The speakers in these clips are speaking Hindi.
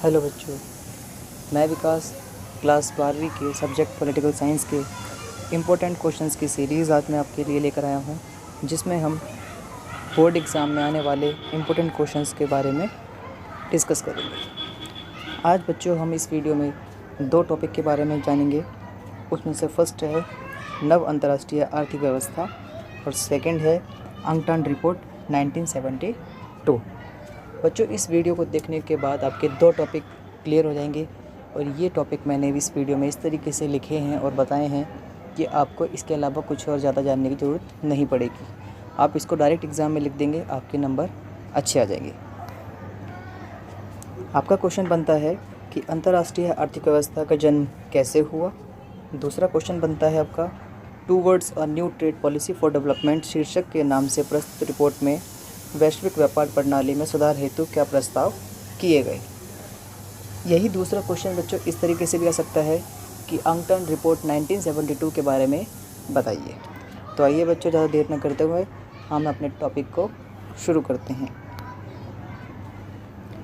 हेलो बच्चों, मैं विकास क्लास 12वीं के सब्जेक्ट पॉलिटिकल साइंस के इम्पोर्टेंट क्वेश्चंस की सीरीज़ आज मैं आपके लिए लेकर आया हूँ, जिसमें हम बोर्ड एग्ज़ाम में आने वाले इम्पोर्टेंट क्वेश्चंस के बारे में डिस्कस करेंगे। आज बच्चों हम इस वीडियो में दो टॉपिक के बारे में जानेंगे। उसमें से फर्स्ट है नव अंतर्राष्ट्रीय आर्थिक व्यवस्था और सेकंड है अंगटन रिपोर्ट 1972। बच्चों, इस वीडियो को देखने के बाद आपके दो टॉपिक क्लियर हो जाएंगे और ये टॉपिक मैंने इस वीडियो में इस तरीके से लिखे हैं और बताए हैं कि आपको इसके अलावा कुछ और ज़्यादा जानने की ज़रूरत नहीं पड़ेगी। आप इसको डायरेक्ट एग्ज़ाम में लिख देंगे, आपके नंबर अच्छे आ जाएंगे। आपका क्वेश्चन बनता है कि अंतर्राष्ट्रीय आर्थिक व्यवस्था का जन्म कैसे हुआ। दूसरा क्वेश्चन बनता है आपका towards a new trade policy for development शीर्षक के नाम से प्रस्तुत रिपोर्ट में वैश्विक व्यापार प्रणाली में सुधार हेतु क्या प्रस्ताव किए गए। यही दूसरा क्वेश्चन बच्चों इस तरीके से भी आ सकता है कि अंगटन रिपोर्ट 1972 के बारे में बताइए। तो आइए बच्चों, ज़्यादा देर न करते हुए हम अपने टॉपिक को शुरू करते हैं।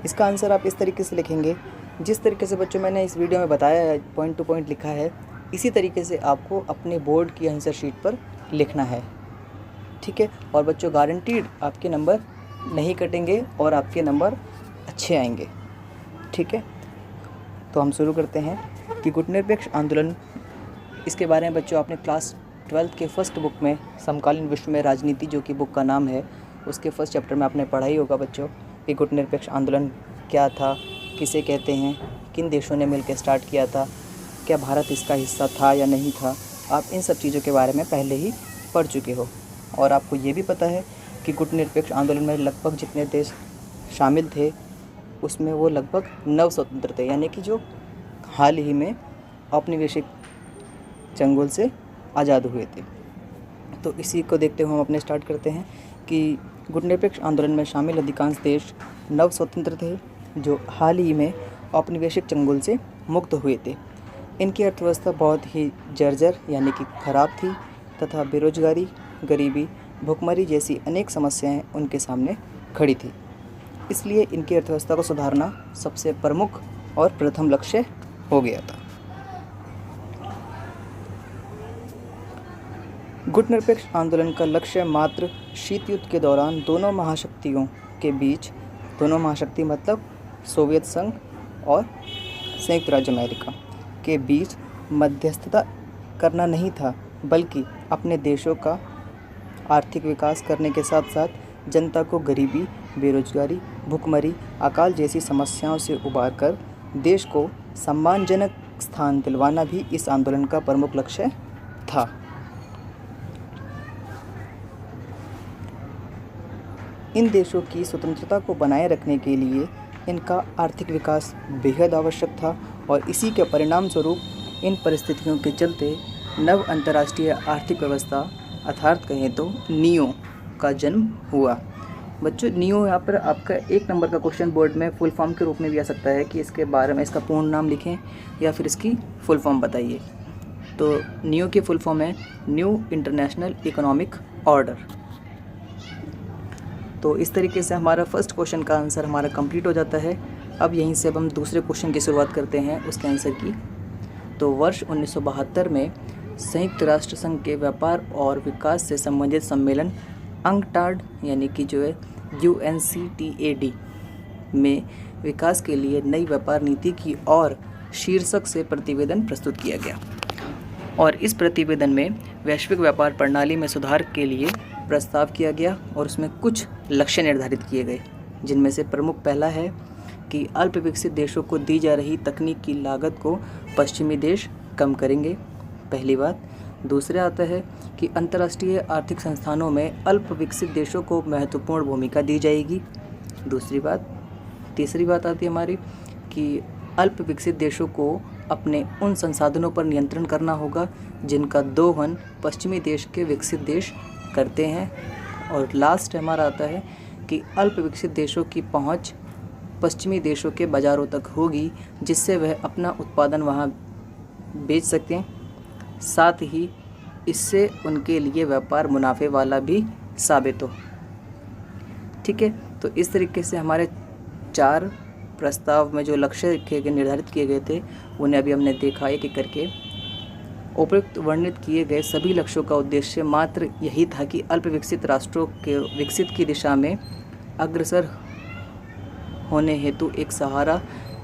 इसका आंसर आप इस तरीके से लिखेंगे, जिस तरीके से बच्चों मैंने इस वीडियो में बताया है, पॉइंट टू पॉइंट लिखा है, इसी तरीके से आपको अपने बोर्ड की आंसर शीट पर लिखना है, ठीक है। और बच्चों, गारंटीड आपके नंबर नहीं कटेंगे और आपके नंबर अच्छे आएंगे, ठीक है। तो हम शुरू करते हैं कि गुटनिरपेक्ष आंदोलन, इसके बारे में बच्चों आपने क्लास 12th के फर्स्ट बुक में समकालीन विश्व में राजनीति, जो कि बुक का नाम है, उसके फर्स्ट चैप्टर में आपने पढ़ा ही होगा बच्चों कि गुटनिरपेक्ष आंदोलन क्या था, किसे कहते हैं, किन देशों ने मिलकर स्टार्ट किया था, क्या भारत इसका हिस्सा था या नहीं था। आप इन सब चीज़ों के बारे में पहले ही पढ़ चुके हो और आपको ये भी पता है कि गुटनिरपेक्ष आंदोलन में लगभग जितने देश शामिल थे उसमें वो लगभग 9 स्वतंत्र थे, यानी कि जो हाल ही में औपनिवेशिक चंगुल से आज़ाद हुए थे। तो इसी को देखते हुए हम अपने स्टार्ट करते हैं कि गुटनिरपेक्ष आंदोलन में शामिल अधिकांश देश 9 स्वतंत्र थे जो हाल ही में औपनिवेशिक चंगुल से मुक्त हुए थे। इनकी अर्थव्यवस्था बहुत ही जर्जर यानी कि खराब थी तथा बेरोजगारी, गरीबी, भुखमरी जैसी अनेक समस्याएं उनके सामने खड़ी थी। इसलिए इनकी अर्थव्यवस्था को सुधारना सबसे प्रमुख और प्रथम लक्ष्य हो गया था। गुटनिरपेक्ष आंदोलन का लक्ष्य मात्र शीत युद्ध के दौरान दोनों महाशक्तियों के बीच, दोनों महाशक्ति मतलब सोवियत संघ और संयुक्त राज्य अमेरिका के बीच मध्यस्थता करना नहीं था, बल्कि अपने देशों का आर्थिक विकास करने के साथ साथ जनता को गरीबी, बेरोजगारी, भुखमरी, अकाल जैसी समस्याओं से उबारकर देश को सम्मानजनक स्थान दिलवाना भी इस आंदोलन का प्रमुख लक्ष्य था। इन देशों की स्वतंत्रता को बनाए रखने के लिए इनका आर्थिक विकास बेहद आवश्यक था और इसी के परिणाम स्वरूप इन परिस्थितियों के चलते नव अंतर्राष्ट्रीय आर्थिक व्यवस्था अर्थात कहें तो नियो का जन्म हुआ। बच्चों, नियो यहाँ पर आपका 1 नंबर का क्वेश्चन बोर्ड में फुल फॉर्म के रूप में भी आ सकता है कि इसके बारे में इसका पूर्ण नाम लिखें या फिर इसकी फुल फॉर्म बताइए। तो नियो की फुल फॉर्म है न्यू इंटरनेशनल इकोनॉमिक ऑर्डर। तो इस तरीके से हमारा फर्स्ट क्वेश्चन का आंसर हमारा कंप्लीट हो जाता है। अब यहीं से अब हम दूसरे क्वेश्चन की शुरुआत करते हैं उसके आंसर की। तो वर्ष 1972 में संयुक्त राष्ट्र संघ के व्यापार और विकास से संबंधित सम्मेलन अंगटाड यानी कि जो है UNCTAD में विकास के लिए नई व्यापार नीति की और शीर्षक से प्रतिवेदन प्रस्तुत किया गया और इस प्रतिवेदन में वैश्विक व्यापार प्रणाली में सुधार के लिए प्रस्ताव किया गया और उसमें कुछ लक्ष्य निर्धारित किए गए, जिनमें से प्रमुख पहला है कि अल्प विकसित देशों को दी जा रही तकनीक की लागत को पश्चिमी देश कम करेंगे, पहली बात। दूसरा आता है कि अंतर्राष्ट्रीय आर्थिक संस्थानों में अल्प विकसित देशों को महत्वपूर्ण भूमिका दी जाएगी, दूसरी बात। तीसरी बात आती है हमारी कि अल्प विकसित देशों को अपने उन संसाधनों पर नियंत्रण करना होगा जिनका दोहन पश्चिमी देश के विकसित देश करते हैं। और लास्ट हमारा आता है कि अल्प विकसित देशों की पहुंच पश्चिमी देशों के बाज़ारों तक होगी, जिससे वह अपना उत्पादन वहां बेच सकें, साथ ही इससे उनके लिए व्यापार मुनाफे वाला भी साबित हो, ठीक है। तो इस तरीके से हमारे 4 प्रस्ताव में जो लक्ष्य निर्धारित किए गए थे उन्हें अभी हमने देखा एक एक करके। उपयुक्त वर्णित किए गए सभी लक्ष्यों का उद्देश्य मात्र यही था कि अल्प विकसित राष्ट्रों के विकसित की दिशा में अग्रसर होने हेतु एक सहारा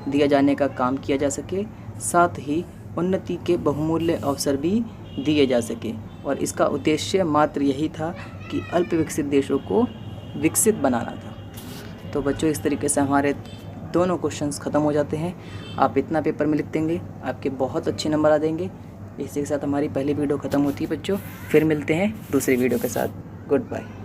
दिया जाने का काम किया जा सके, साथ ही उन्नति के बहुमूल्य अवसर भी दिए जा सके। और इसका उद्देश्य मात्र यही था कि अल्प विकसित देशों को विकसित बनाना था। तो बच्चों, इस तरीके से हमारे दोनों क्वेश्चंस ख़त्म हो जाते हैं। आप इतना पेपर में लिख देंगे, आपके बहुत अच्छे नंबर आ देंगे। इसी के साथ हमारी पहली वीडियो ख़त्म होती है बच्चों। फिर मिलते हैं दूसरी वीडियो के साथ। Good bye.